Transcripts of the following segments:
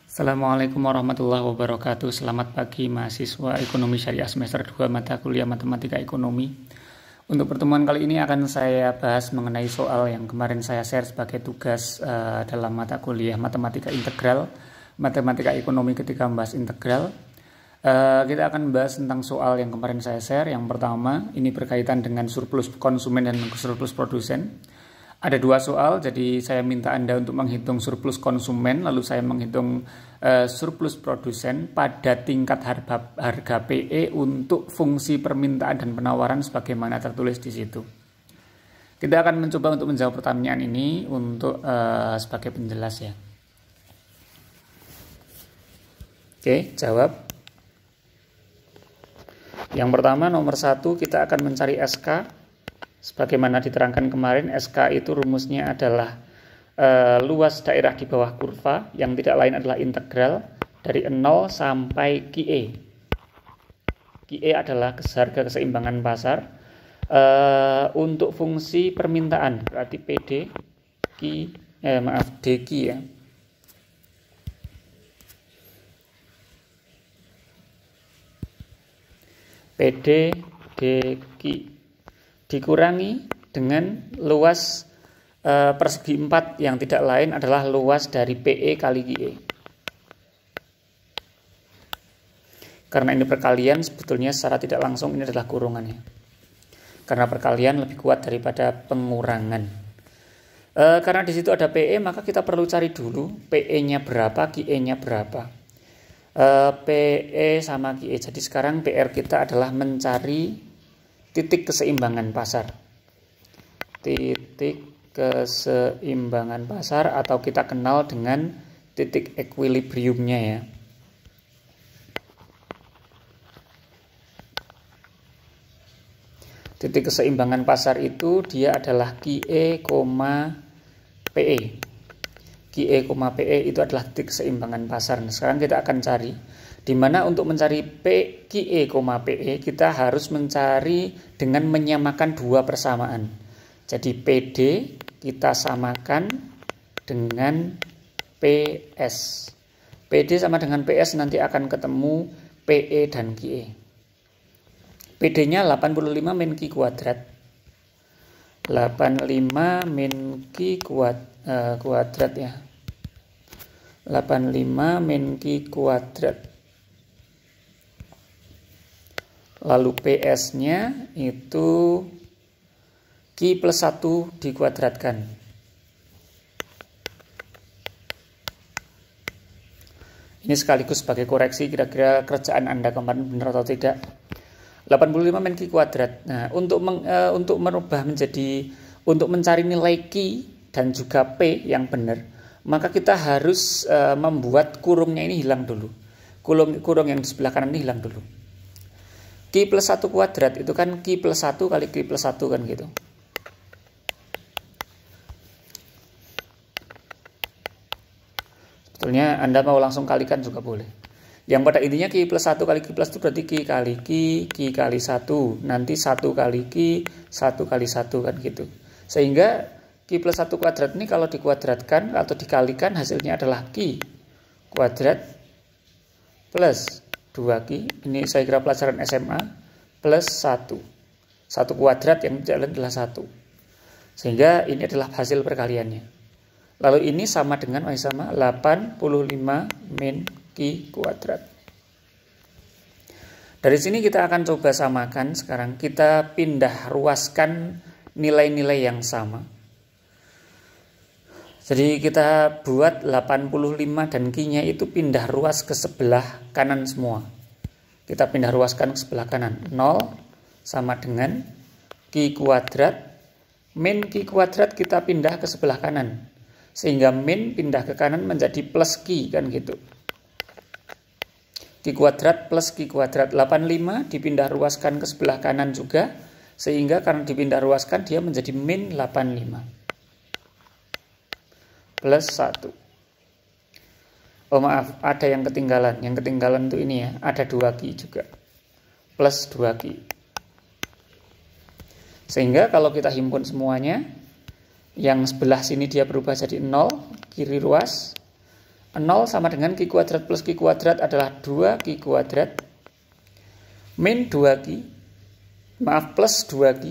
Assalamualaikum warahmatullahi wabarakatuh. Selamat pagi mahasiswa Ekonomi Syariah semester 2 mata kuliah Matematika Ekonomi. Untuk pertemuan kali ini akan saya bahas mengenai soal yang kemarin saya share sebagai tugas dalam mata kuliah Matematika Integral, Matematika Ekonomi ketika membahas integral. Kita akan membahas tentang soal yang kemarin saya share. Yang pertama, ini berkaitan dengan surplus konsumen dan surplus produsen. Ada dua soal, jadi saya minta Anda untuk menghitung surplus konsumen, lalu saya menghitung surplus produsen pada tingkat harga PE untuk fungsi permintaan dan penawaran sebagaimana tertulis di situ. Kita akan mencoba untuk menjawab pertanyaan ini untuk sebagai penjelas ya. Oke, jawab. Yang pertama, nomor 1, kita akan mencari SK. Sebagaimana diterangkan kemarin, SK itu rumusnya adalah luas daerah di bawah kurva, yang tidak lain adalah integral dari 0 sampai QE. QE adalah harga keseimbangan pasar untuk fungsi permintaan, berarti PD, DQ ya. PD, DQ dikurangi dengan luas persegi 4 yang tidak lain adalah luas dari PE kali QE. Karena ini perkalian, sebetulnya secara tidak langsung ini adalah kurungannya. Karena perkalian lebih kuat daripada pengurangan. Karena di situ ada PE, maka kita perlu cari dulu PE-nya berapa, QE-nya berapa. PE sama QE. Jadi sekarang PR kita adalah mencari titik keseimbangan pasar. Titik keseimbangan pasar atau kita kenal dengan titik equilibriumnya ya. Titik keseimbangan pasar itu dia adalah QE, PE. QE, PE itu adalah titik keseimbangan pasar. Nah, sekarang kita akan cari di mana untuk mencari QE, PE kita harus mencari dengan menyamakan dua persamaan. Jadi PD kita samakan dengan PS. PD sama dengan PS nanti akan ketemu PE dan QE. PD-nya 85 min Q kuadrat. 85 min Q kuadrat ya. 85 min Q kuadrat. Lalu PS-nya itu Q plus 1 dikuadratkan. Ini sekaligus sebagai koreksi kira-kira kerjaan Anda kemarin benar atau tidak. 85 min Q kuadrat. Nah, untuk merubah menjadi, untuk mencari nilai Q dan juga P yang benar, maka kita harus membuat kurungnya ini hilang dulu. Kurung yang di sebelah kanan ini hilang dulu. Q plus 1 kuadrat itu kan Q plus 1 kali Q plus 1 kan gitu. Sebetulnya Anda mau langsung kalikan juga boleh. Yang pada intinya Q plus 1 kali Q plus 1 berarti Q kali Q kali 1. Nanti 1 kali Q, 1 kali 1 kan gitu. Sehingga Q plus 1 kuadrat ini kalau dikuadratkan atau dikalikan hasilnya adalah Q kuadrat plus 2Q, ini saya kira pelajaran SMA, plus 1. 1 kuadrat yang jalan adalah 1. Sehingga ini adalah hasil perkaliannya. Lalu ini sama dengan 85 min Q kuadrat. Dari sini kita akan coba samakan sekarang. Kita pindah ruaskan nilai-nilai yang sama. Jadi kita buat 85 dan Q-nya itu pindah ruas ke sebelah kanan semua. Kita pindah ruaskan ke sebelah kanan. 0 sama dengan Q kuadrat. Min Q kuadrat kita pindah ke sebelah kanan. Sehingga min pindah ke kanan menjadi plus Q kan gitu. Q kuadrat plus Q kuadrat. 85 dipindah ruaskan ke sebelah kanan juga. Sehingga karena dipindah ruaskan dia menjadi min 85. Plus 1. Oh maaf, ada yang ketinggalan. Yang ketinggalan itu ini ya, ada 2Q juga. Plus 2Q. Sehingga kalau kita himpun semuanya, yang sebelah sini dia berubah jadi 0, kiri ruas. 0 sama dengan Q kuadrat plus Q kuadrat adalah 2Q kuadrat min 2Q, maaf plus 2Q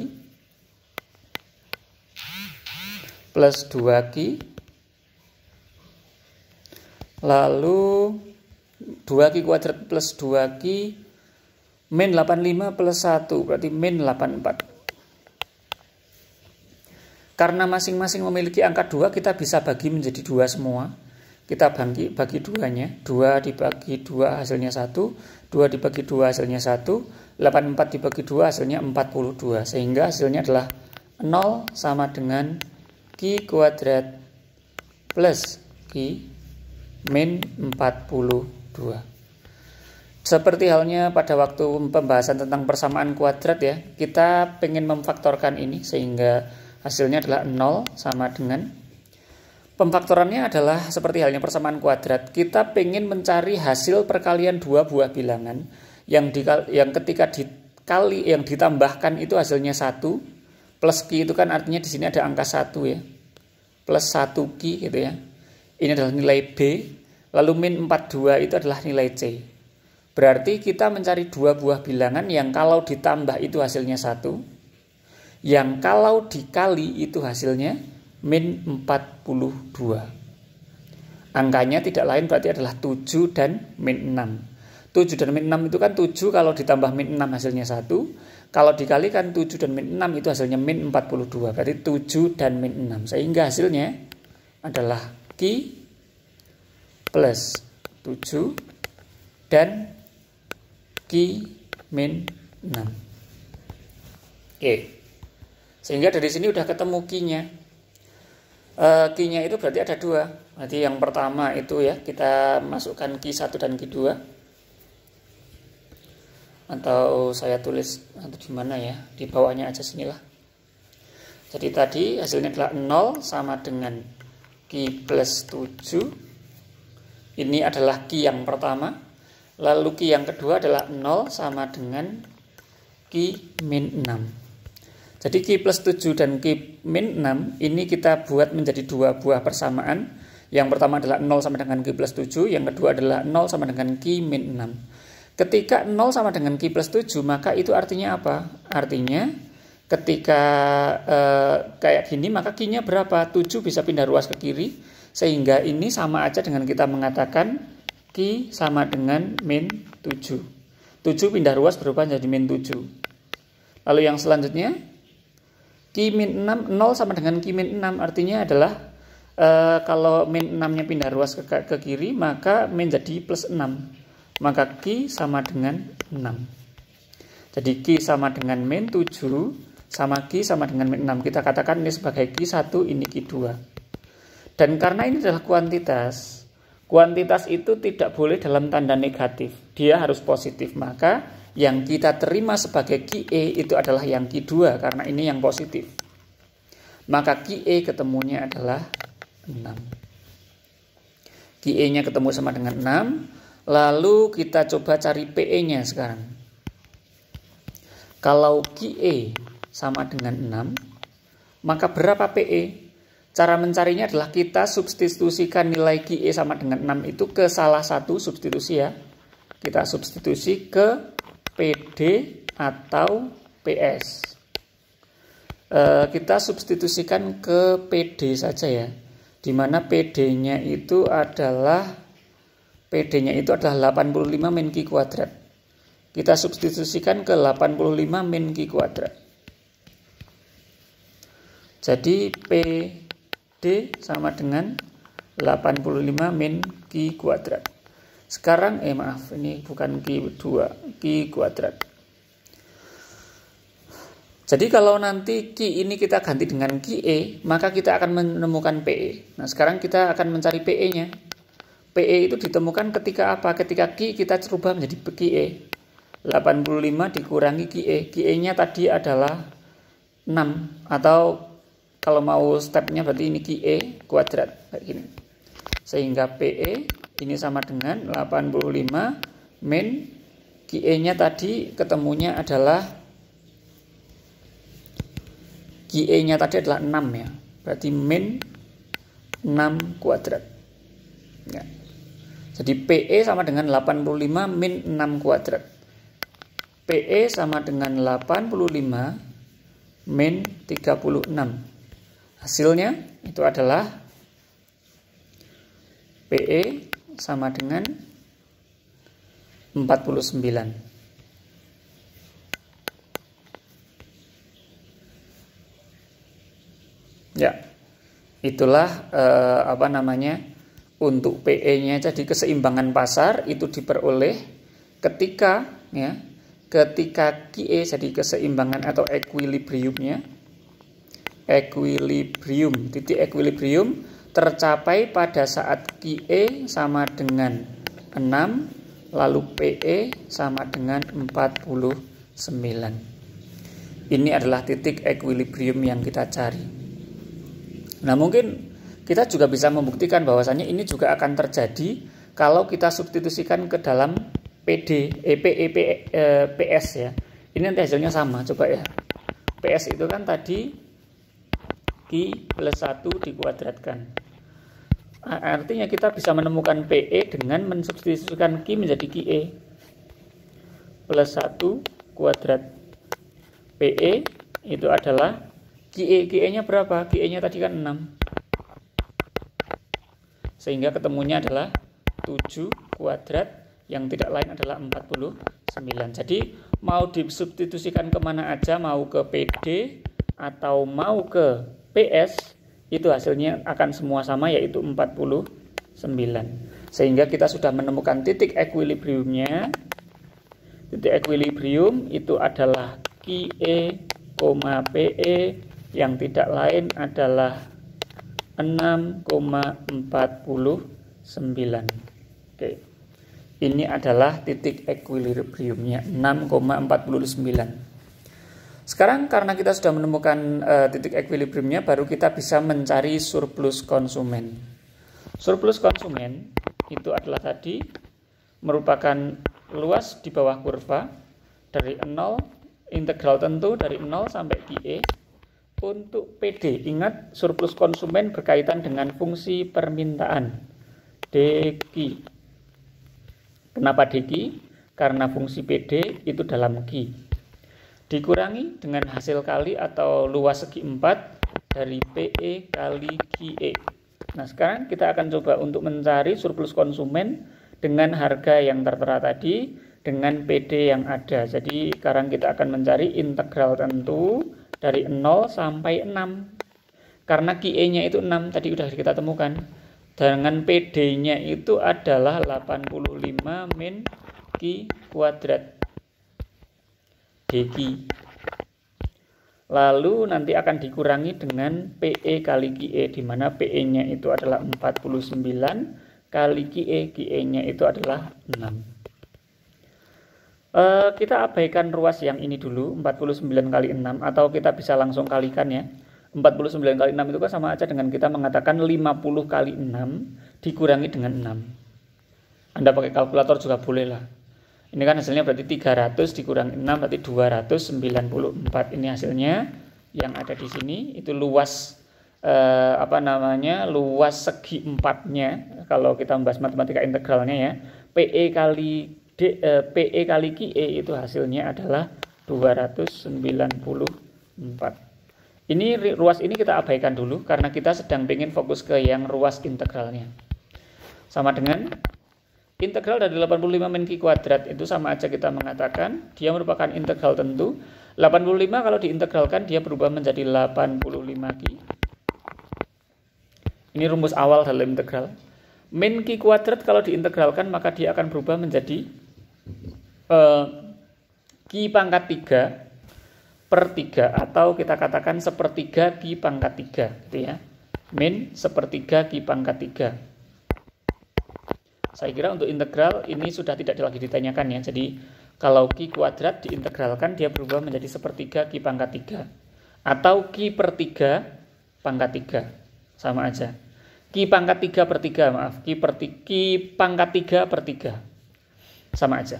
plus 2Q, lalu 2Q kuadrat plus 2Q min 85 plus 1 berarti min 84. Karena masing-masing memiliki angka 2, kita bisa bagi menjadi 2 semua. Kita bagi 2-nya, 2 dibagi 2 hasilnya 1, 2 dibagi 2 hasilnya 1, 84 dibagi 2 hasilnya 42. Sehingga hasilnya adalah 0 sama dengan Q kuadrat plus Q min 42. Seperti halnya pada waktu pembahasan tentang persamaan kuadrat ya, kita pengen memfaktorkan ini sehingga hasilnya adalah 0 sama dengan, pemfaktorannya adalah seperti halnya persamaan kuadrat, kita pengen mencari hasil perkalian dua buah bilangan yang ketika dikali, yang ditambahkan itu hasilnya 1, plus Q itu kan artinya di sini ada angka 1 ya, plus 1Q gitu ya, ini adalah nilai B, lalu min 42 itu adalah nilai C. Berarti kita mencari dua buah bilangan yang kalau ditambah itu hasilnya 1, yang kalau dikali itu hasilnya min 42. Angkanya tidak lain berarti adalah 7 dan min 6. 7 dan min 6 itu kan 7 kalau ditambah min 6 hasilnya 1. Kalau dikalikan 7 dan min 6 itu hasilnya min 42. Berarti 7 dan min 6. Sehingga hasilnya adalah Q plus 7 dan Q min 6. Oke. Sehingga dari sini udah ketemu Q-nya. Q-nya itu berarti ada 2. Berarti yang pertama itu ya, kita masukkan Q1 dan Q2. Atau saya tulis atau di mana ya? Di bawahnya aja sinilah. Jadi tadi hasilnya adalah 0 sama dengan Q plus 7. Ini adalah Q yang pertama. Lalu Q yang kedua adalah 0 sama dengan Q min 6. Jadi Q plus 7 dan Q min 6 ini kita buat menjadi dua buah persamaan. Yang pertama adalah 0 sama dengan Q plus 7, yang kedua adalah 0 sama dengan Q min 6. Ketika 0 sama dengan Q plus 7, maka itu artinya apa? Artinya ketika kayak gini, maka Q-nya berapa? 7 bisa pindah ruas ke kiri, sehingga ini sama aja dengan kita mengatakan Q sama dengan min 7. 7 pindah ruas berubah menjadi min 7. Lalu yang selanjutnya, Q min 6, 0 sama dengan Q min 6 artinya adalah kalau min 6-nya pindah ruas ke kiri, maka menjadi plus 6. Maka Q sama dengan 6. Jadi Q sama dengan min 7, sama Q sama dengan min 6. Kita katakan ini sebagai Q1, ini Q2. Dan karena ini adalah kuantitas, kuantitas itu tidak boleh dalam tanda negatif. Dia harus positif. Maka yang kita terima sebagai QE itu adalah yang Q2 karena ini yang positif. Maka QE ketemunya adalah 6. QE-nya ketemu sama dengan 6. Lalu kita coba cari PE-nya sekarang. Kalau QE sama dengan 6, maka berapa PE? Cara mencarinya adalah kita substitusikan nilai QE sama dengan 6 itu ke salah satu substitusi ya. Kita substitusi ke PD atau PS. Kita substitusikan ke PD saja ya. Dimana PD-nya itu adalah 85 min Q kuadrat. Kita substitusikan ke 85 min Q kuadrat. Jadi PD sama dengan 85 min Q kuadrat. Sekarang maaf, ini bukan Q2, Q kuadrat. Jadi kalau nanti Q ini kita ganti dengan QE, maka kita akan menemukan PE. Nah, sekarang kita akan mencari PE-nya. PE itu ditemukan ketika apa? Ketika Q kita rubah menjadi QE. 85 dikurangi QE. QE-nya tadi adalah 6. Atau kalau mau stepnya berarti ini QE kuadrat. Kayak gini. Sehingga PE ini sama dengan 85 min QE-nya tadi ketemunya adalah QE-nya tadi adalah 6 ya. Berarti min 6 kuadrat. Ya. Jadi PE sama dengan 85 min 6 kuadrat. PE sama dengan 85 min 36. Hasilnya itu adalah PE sama dengan 49. Ya, itulah untuk PE-nya. Jadi keseimbangan pasar itu diperoleh ketika QE, jadi keseimbangan atau equilibriumnya, titik equilibrium tercapai pada saat QE sama dengan 6, lalu PE sama dengan 49. Ini adalah titik equilibrium yang kita cari. Nah, mungkin kita juga bisa membuktikan bahwasannya ini juga akan terjadi kalau kita substitusikan ke dalam PS ya. Ini nanti hasilnya sama, coba ya. PS itu kan tadi Q plus 1 dikuadratkan. Artinya kita bisa menemukan PE dengan mensubstitusikan Q menjadi QE. Plus 1 kuadrat PE itu adalah QE-nya berapa? QE-nya tadi kan 6. Sehingga ketemunya adalah 7 kuadrat yang tidak lain adalah 49. Jadi mau disubstitusikan kemana aja, mau ke PD atau mau ke PS, itu hasilnya akan semua sama, yaitu 49. Sehingga kita sudah menemukan titik equilibriumnya. Titik equilibrium itu adalah QE, PE yang tidak lain adalah 6,49. Oke. Ini adalah titik equilibriumnya 6,49. Sekarang karena kita sudah menemukan titik equilibriumnya, baru kita bisa mencari surplus konsumen. Surplus konsumen itu adalah tadi merupakan luas di bawah kurva dari 0, integral tentu dari 0 sampai QE. Untuk PD, ingat surplus konsumen berkaitan dengan fungsi permintaan DQ. Kenapa DQ? Karena fungsi PD itu dalam Q. Dikurangi dengan hasil kali atau luas segi 4 dari PE kali QE. Nah, sekarang kita akan coba untuk mencari surplus konsumen dengan harga yang tertera tadi dengan PD yang ada. Jadi sekarang kita akan mencari integral tentu dari 0 sampai 6. Karena QE-nya itu 6 tadi sudah kita temukan. Dengan PD-nya itu adalah 85 min Q kuadrat DQ. Lalu nanti akan dikurangi dengan PE kali QE, di mana PE-nya itu adalah 49 kali QE, QE-nya itu adalah 6. Kita abaikan ruas yang ini dulu, 49 kali 6, atau kita bisa langsung kalikan ya. 49 kali 6 itu kan sama aja dengan kita mengatakan 50 kali 6 dikurangi dengan 6. Anda pakai kalkulator juga boleh lah. Ini kan hasilnya berarti 300 dikurangi 6 berarti 294. Ini hasilnya yang ada di sini. Itu luas luas segi 4-nya kalau kita membahas matematika integralnya ya. PE kali QE itu hasilnya adalah 294. Ini ruas ini kita abaikan dulu karena kita sedang ingin fokus ke yang ruas integralnya. Sama dengan integral dari 85 min Q kuadrat itu sama aja kita mengatakan dia merupakan integral tentu. 85 kalau diintegralkan dia berubah menjadi 85 Q. Ini rumus awal dalam integral. Min Q kuadrat kalau diintegralkan maka dia akan berubah menjadi Q pangkat 3 per 3 atau kita katakan sepertiga Q pangkat 3 gitu ya. Min sepertiga Q pangkat 3. Saya kira untuk integral ini sudah tidak lagi ditanyakan ya. Jadi kalau Q kuadrat diintegralkan dia berubah menjadi sepertiga Q pangkat 3 atau Q per 3 pangkat 3. Sama aja. Q pangkat 3 per 3 maaf. Q pangkat 3 per 3. Sama aja.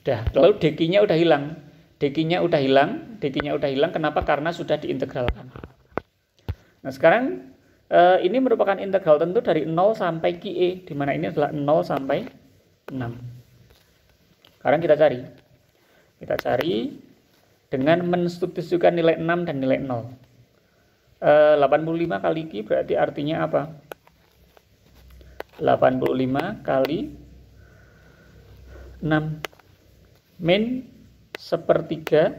Dah, lalu DQ-nya udah hilang. DQ-nya udah hilang. Kenapa? Karena sudah diintegralkan. Nah, sekarang Ini merupakan integral tentu dari 0 sampai QE, di mana ini adalah 0 sampai 6. Sekarang kita cari. Kita cari dengan mensubstitusikan nilai 6 dan nilai 0. 85 kali Q berarti artinya apa? 85 kali 6 min sepertiga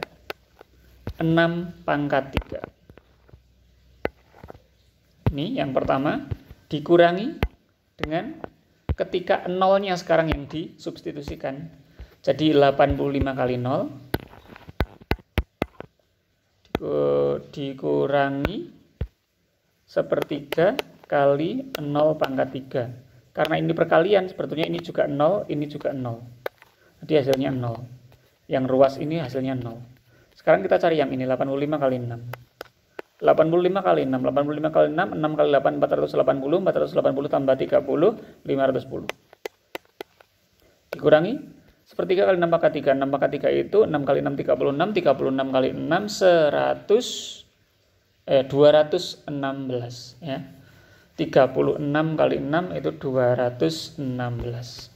6 pangkat 3. Ini yang pertama, dikurangi dengan ketika nolnya sekarang yang disubstitusikan. Jadi 85 kali 0 dikurangi sepertiga kali 0 pangkat 3. Karena ini perkalian, sebetulnya ini juga 0, ini juga 0. Jadi hasilnya 0. Yang ruas ini hasilnya 0. Sekarang kita cari yang ini, 85 kali 6. 85 kali 6, 85 kali 6, 6 kali 8, 480, 480 tambah 30, 510. Dikurangi, sepertiga kali 6 pangkat 3, 6 pangkat 3 itu 6 kali 6, 36, 36 kali 6, 216, ya. 36 kali 6 itu 216.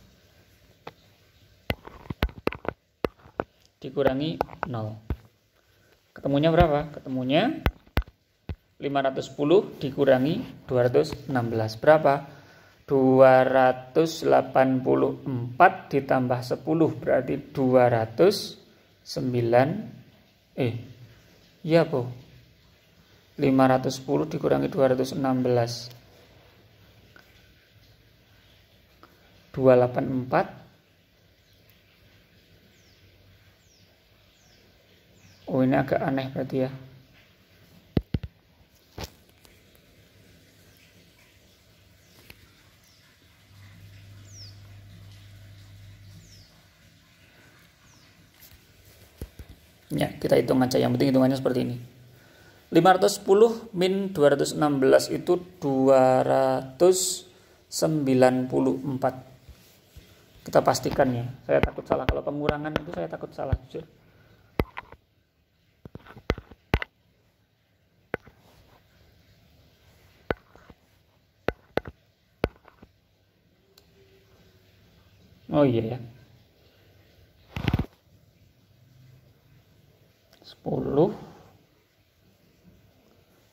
Dikurangi 0. Ketemunya berapa? Ketemunya 510 dikurangi 216. Berapa? 284 ditambah 10 berarti 209. Iya, Po. 510 dikurangi 216. 284. Oh, ini agak aneh berarti ya. Ya, kita hitung aja. Yang penting hitungannya seperti ini. 510 min 216 itu 294. Kita pastikan ya. Saya takut salah. Kalau pengurangan itu saya takut salah, jujur. Oh iya ya.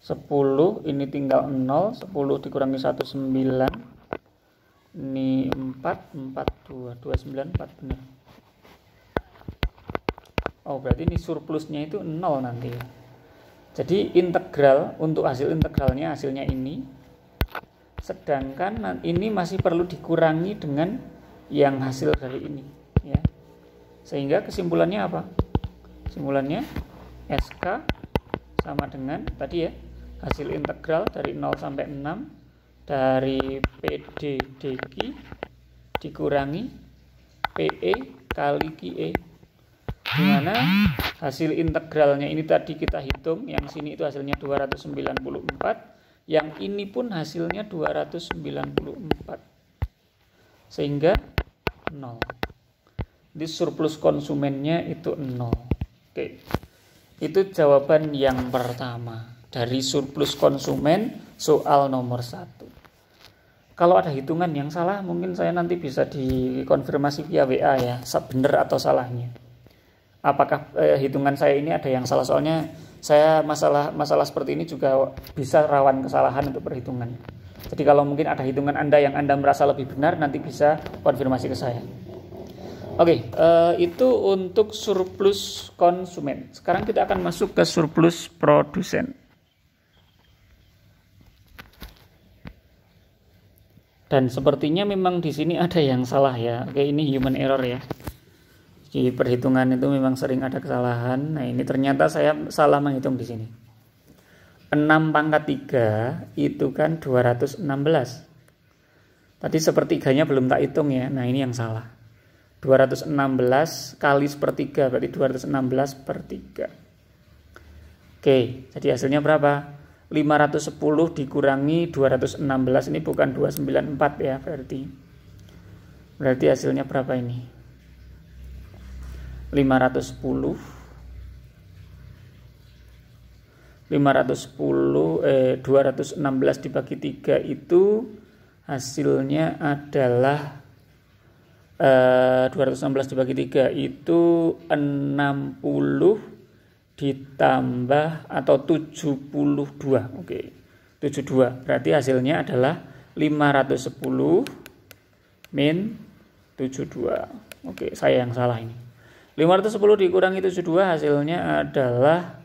10 ini tinggal 0, 10 dikurangi 1 9. Ini 4 2 29 4 benar. Oh, berarti ini surplusnya itu 0 nanti ya. Jadi integral, untuk hasil integralnya hasilnya ini. Sedangkan ini masih perlu dikurangi dengan yang hasil dari ini ya. Sehingga kesimpulannya apa? Kesimpulannya SK sama dengan tadi ya, hasil integral dari 0 sampai 6 dari PD DQ dikurangi PE kali QE, dimana hasil integralnya ini tadi kita hitung, yang sini itu hasilnya 294, yang ini pun hasilnya 294, sehingga 0. Di surplus konsumennya itu 0. Oke, itu jawaban yang pertama dari surplus konsumen soal nomor 1. Kalau ada hitungan yang salah, mungkin saya nanti bisa dikonfirmasi via WA ya, benar atau salahnya. Apakah hitungan saya ini ada yang salah? Soalnya saya masalah seperti ini juga bisa rawan kesalahan untuk perhitungan. Jadi kalau mungkin ada hitungan Anda yang Anda merasa lebih benar, nanti bisa konfirmasi ke saya. Oke, itu untuk surplus konsumen. Sekarang kita akan masuk ke surplus produsen. Dan sepertinya memang di sini ada yang salah ya. Oke, ini human error ya. Di perhitungan itu memang sering ada kesalahan. Nah, ini ternyata saya salah menghitung di sini. 6 pangkat 3 itu kan 216. Tadi sepertiganya belum tak hitung ya. Nah, ini yang salah. 216 kali sepertiga berarti 216 per 3. Oke, jadi hasilnya berapa? 510 dikurangi 216, ini bukan 294 ya, berarti hasilnya berapa ini? 510 216 dibagi 3 itu hasilnya adalah 216 dibagi 3 itu 60 ditambah atau 72. Oke. 72. Berarti hasilnya adalah 510 min 72. Oke, saya yang salah ini. 510 dikurangi 72 hasilnya adalah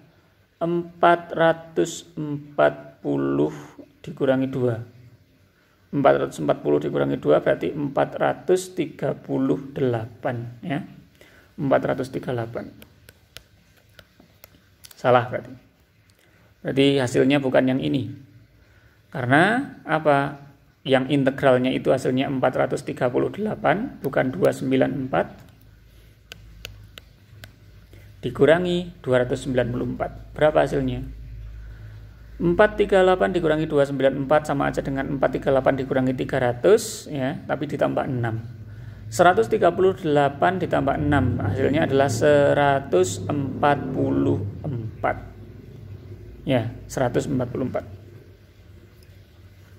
440 dikurangi 2. 440 dikurangi 2 berarti 438 ya. 438. Salah berarti. Berarti hasilnya bukan yang ini. Karena apa? Yang integralnya itu hasilnya 438 bukan 294 dikurangi 294. Berapa hasilnya? 438 dikurangi 294 sama aja dengan 438 dikurangi 300 ya, tapi ditambah 6. 138 ditambah 6 hasilnya adalah 144. Ya, 144.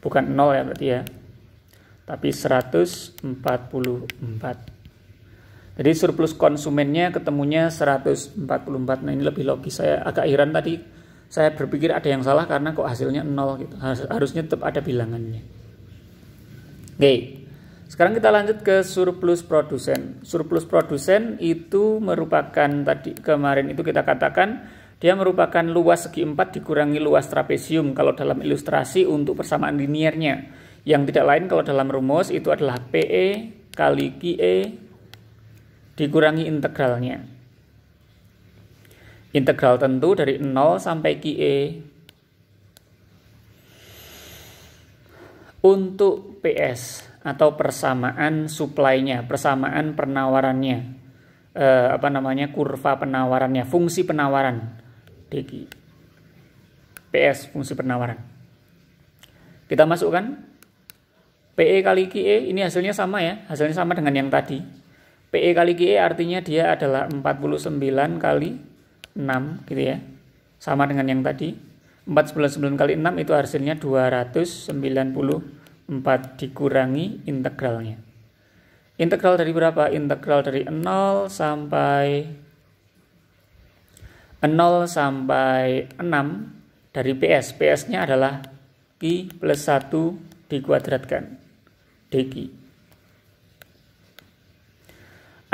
Bukan 0 ya berarti ya. Tapi 144. Jadi surplus konsumennya ketemunya 144. Nah, ini lebih logis. Saya agak heran tadi. Saya berpikir ada yang salah karena kok hasilnya 0 gitu. Harusnya tetap ada bilangannya. Oke. Sekarang kita lanjut ke surplus produsen. Surplus produsen itu merupakan tadi kemarin itu kita katakan dia merupakan luas segi 4 dikurangi luas trapesium kalau dalam ilustrasi untuk persamaan liniernya. Yang tidak lain kalau dalam rumus itu adalah PE kali QE dikurangi integralnya. Integral tentu dari 0 sampai QE. Untuk PS atau persamaan supply-nya, persamaan penawarannya, kurva penawarannya, fungsi penawaran, DQ. PS fungsi penawaran. Kita masukkan PE kali QE, ini hasilnya sama ya, hasilnya sama dengan yang tadi. PE kali QE artinya dia adalah 49 kali 6 gitu ya. Sama dengan yang tadi. 499 kali 6 itu hasilnya 294 dikurangi integralnya. Integral dari berapa? Integral dari 0 sampai 6 dari PS. PS-nya adalah Q plus 1 dikuadratkan. DQ.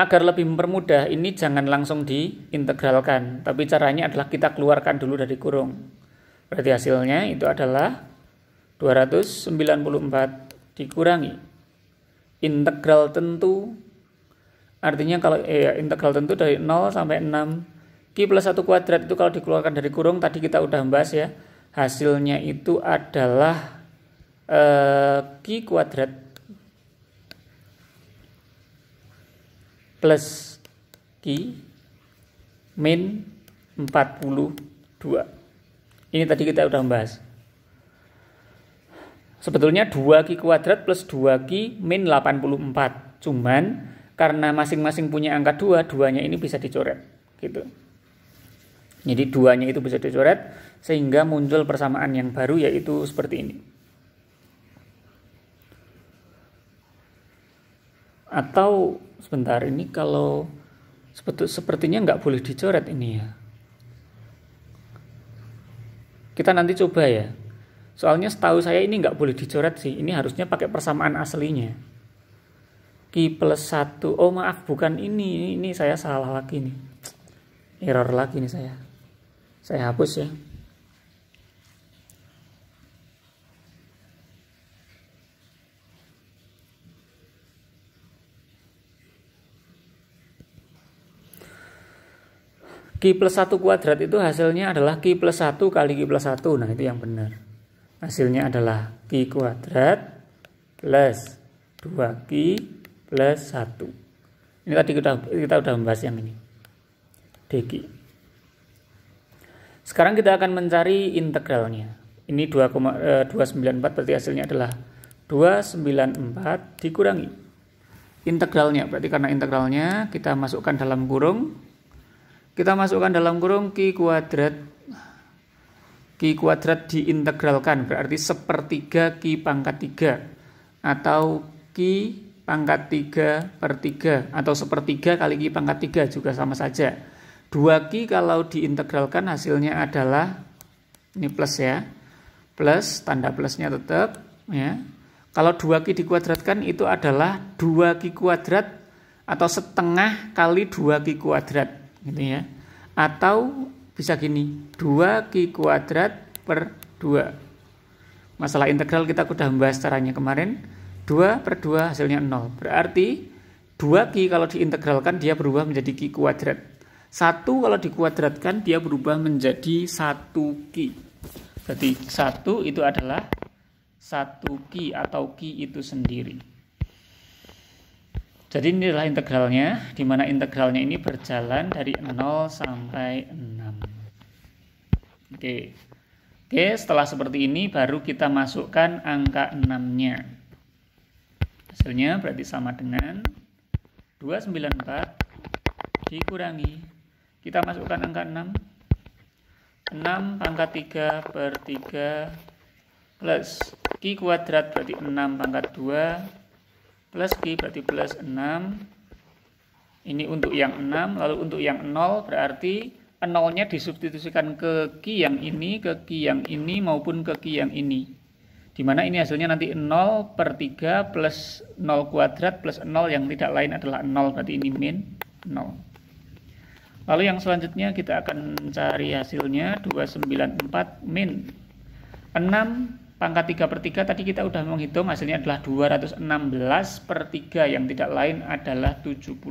Agar lebih mempermudah, ini jangan langsung diintegralkan, tapi caranya adalah kita keluarkan dulu dari kurung. Berarti hasilnya itu adalah 294 dikurangi integral tentu. Artinya kalau integral tentu dari 0 sampai 6 Q plus 1 kuadrat itu kalau dikeluarkan dari kurung, tadi kita udah bahas ya, hasilnya itu adalah Q kuadrat plus Q min 42. Ini tadi kita udah bahas. Sebetulnya 2Q kuadrat plus 2Q min 84. Cuman karena masing-masing punya angka 2, duanya ini bisa dicoret gitu. Jadi duanya itu bisa dicoret sehingga muncul persamaan yang baru, yaitu seperti ini. Atau sebentar, ini kalau sepertinya nggak boleh dicoret ini ya. Kita nanti coba ya. Soalnya setahu saya ini nggak boleh dicoret sih. Ini harusnya pakai persamaan aslinya. Q plus 1. Oh maaf, bukan ini. Ini saya salah lagi nih. Error lagi nih saya. Saya hapus ya. Q plus 1 kuadrat itu hasilnya adalah Q plus 1 kali Q plus 1. Nah itu yang benar. Hasilnya adalah Q kuadrat plus 2Q plus 1. Ini tadi kita udah membahas yang ini. DQ. Sekarang kita akan mencari integralnya. Ini 294 berarti hasilnya adalah 294 dikurangi integralnya. Berarti karena integralnya kita masukkan dalam kurung. Kita masukkan dalam kurung Q kuadrat Q kuadrat diintegralkan berarti sepertiga Q pangkat 3 atau Q pangkat 3 per 3 atau sepertiga kali Q pangkat 3 juga sama saja. 2Q kalau diintegralkan hasilnya adalah ini plus ya, plus tanda plusnya tetap ya. Kalau 2Q dikuadratkan itu adalah 2Q kuadrat atau setengah kali 2Q kuadrat gitu ya. Atau bisa gini, 2Q kuadrat per 2. Masalah integral kita sudah membahas caranya kemarin. 2 per 2 hasilnya 0. Berarti 2Q kalau diintegralkan dia berubah menjadi Q kuadrat. 1 kalau dikuadratkan dia berubah menjadi 1Q. Berarti 1 itu adalah 1Q atau Q itu sendiri. Jadi inilah integralnya, di mana integralnya ini berjalan dari 0 sampai 6. Oke, setelah seperti ini baru kita masukkan angka 6-nya. Hasilnya berarti sama dengan 294 dikurangi. Kita masukkan angka 6. 6 pangkat 3 per 3 plus Q kuadrat berarti 6 pangkat 2 plus Q berarti plus 6. Ini untuk yang 6, lalu untuk yang 0 berarti 0-nya disubstitusikan ke Q yang ini, ke Q yang ini maupun ke Q yang ini. Dimana ini hasilnya nanti 0 per 3 plus 0 kuadrat plus 0 yang tidak lain adalah 0, berarti ini min 0. Lalu yang selanjutnya kita akan cari hasilnya 294 min 6 pangkat 3 per 3 tadi kita udah menghitung hasilnya adalah 216 per 3 yang tidak lain adalah 72.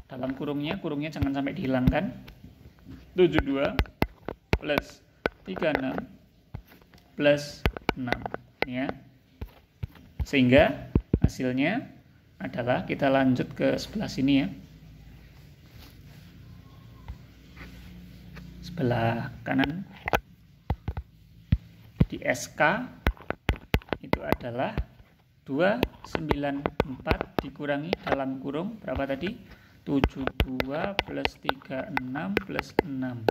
Dalam kurungnya jangan sampai dihilangkan. 72 plus 36 plus 6 ya. Sehingga hasilnya adalah kita lanjut ke sebelah sini ya. Sebelah kanan di SK itu adalah 294 dikurangi dalam kurung berapa tadi? 72 plus 36 plus 6.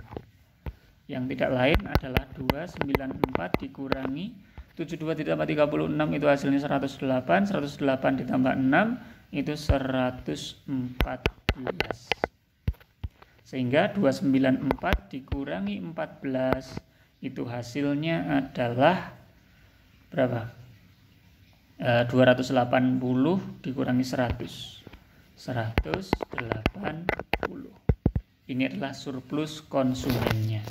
Yang tidak lain adalah 294 dikurangi 72 ditambah 36 itu hasilnya 108. 108 ditambah 6 itu 114. Sehingga 294 dikurangi 14 itu hasilnya adalah berapa? 280 dikurangi 100. 180. Ini adalah surplus konsumennya.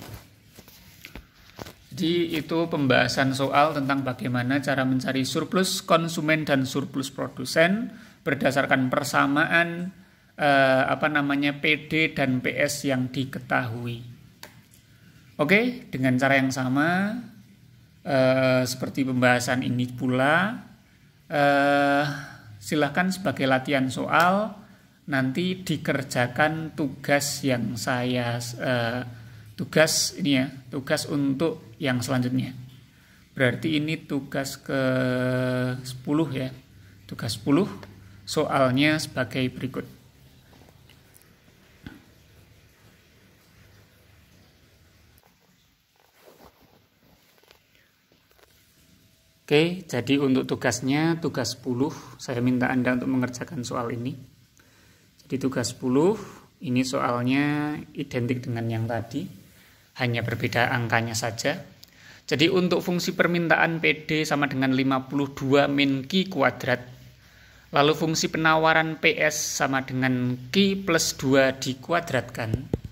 Jadi itu pembahasan soal tentang bagaimana cara mencari surplus konsumen dan surplus produsen berdasarkan persamaan PD dan PS yang diketahui. Oke, dengan cara yang sama seperti pembahasan ini pula, silahkan sebagai latihan soal nanti dikerjakan tugas yang saya tugas untuk yang selanjutnya. Berarti ini tugas ke-10 ya. Tugas 10 soalnya sebagai berikut. Oke, jadi untuk tugasnya, tugas 10, saya minta Anda untuk mengerjakan soal ini. Jadi tugas 10, ini soalnya identik dengan yang tadi, hanya berbeda angkanya saja. Jadi untuk fungsi permintaan PD sama dengan 52 min Q kuadrat, lalu fungsi penawaran PS sama dengan Q plus 2 dikuadratkan.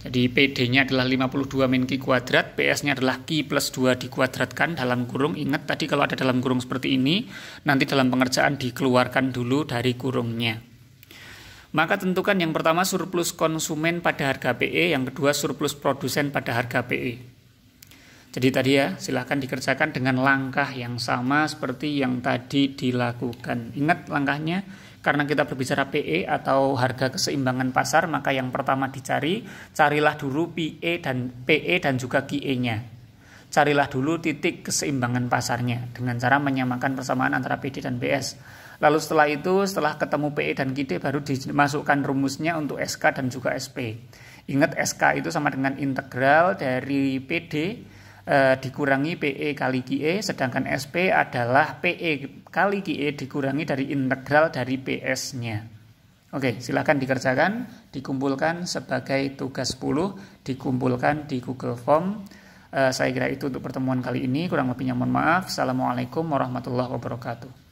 Jadi PD-nya adalah 52 min Q kuadrat, PS-nya adalah Q plus 2 dikuadratkan dalam kurung. Ingat tadi kalau ada dalam kurung seperti ini, nanti dalam pengerjaan dikeluarkan dulu dari kurungnya. Maka tentukan yang pertama surplus konsumen pada harga PE, yang kedua surplus produsen pada harga PE. Jadi tadi ya, silahkan dikerjakan dengan langkah yang sama seperti yang tadi dilakukan. Ingat langkahnya, karena kita berbicara PE atau harga keseimbangan pasar, maka yang pertama carilah dulu PE dan juga QE-nya. Carilah dulu titik keseimbangan pasarnya dengan cara menyamakan persamaan antara PD dan PS. Lalu setelah ketemu PE dan QD baru dimasukkan rumusnya untuk SK dan juga SP. Ingat SK itu sama dengan integral dari PD dikurangi PE kali QE, sedangkan SP adalah PE kali QE dikurangi dari integral dari PS-nya. Oke, silakan dikerjakan, dikumpulkan sebagai tugas 10, dikumpulkan di Google Form. Saya kira itu untuk pertemuan kali ini, kurang lebihnya mohon maaf. Assalamualaikum warahmatullahi wabarakatuh.